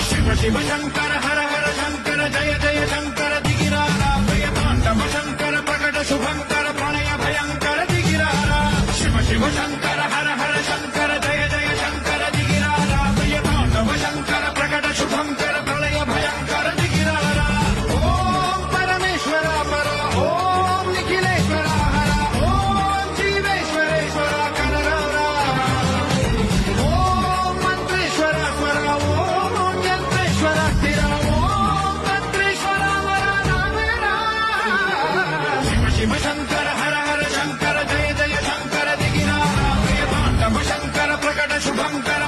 शिव शिव शंकर हर हर शंकर जय जय शंकर दिगिरारा प्रियतांडव शंकर प्रकट शुभंकर प्रणय भयंकर दिगिरारा शिव शिव शंकर हर हर शंकर जय जय शंकर दिगिरारा प्रियतांडव शंकर प्रकट शुभंकर प्रलय भयंकर दिगिरारा ओम परमेश्वर पर ओम निखिलेश्वर हर ओम जीवेश्वरेश्वर कनरारा ओम मंत्रेश्वर स्वर ओम यंत्रेश्वर स्थिर ओम तंत्रेश्वर वर नामेरा शिव शिव शंकर हर हर शंकर जय जय शंकर दिगिरारा प्रियतांडव शंकर प्रकट शुभंकर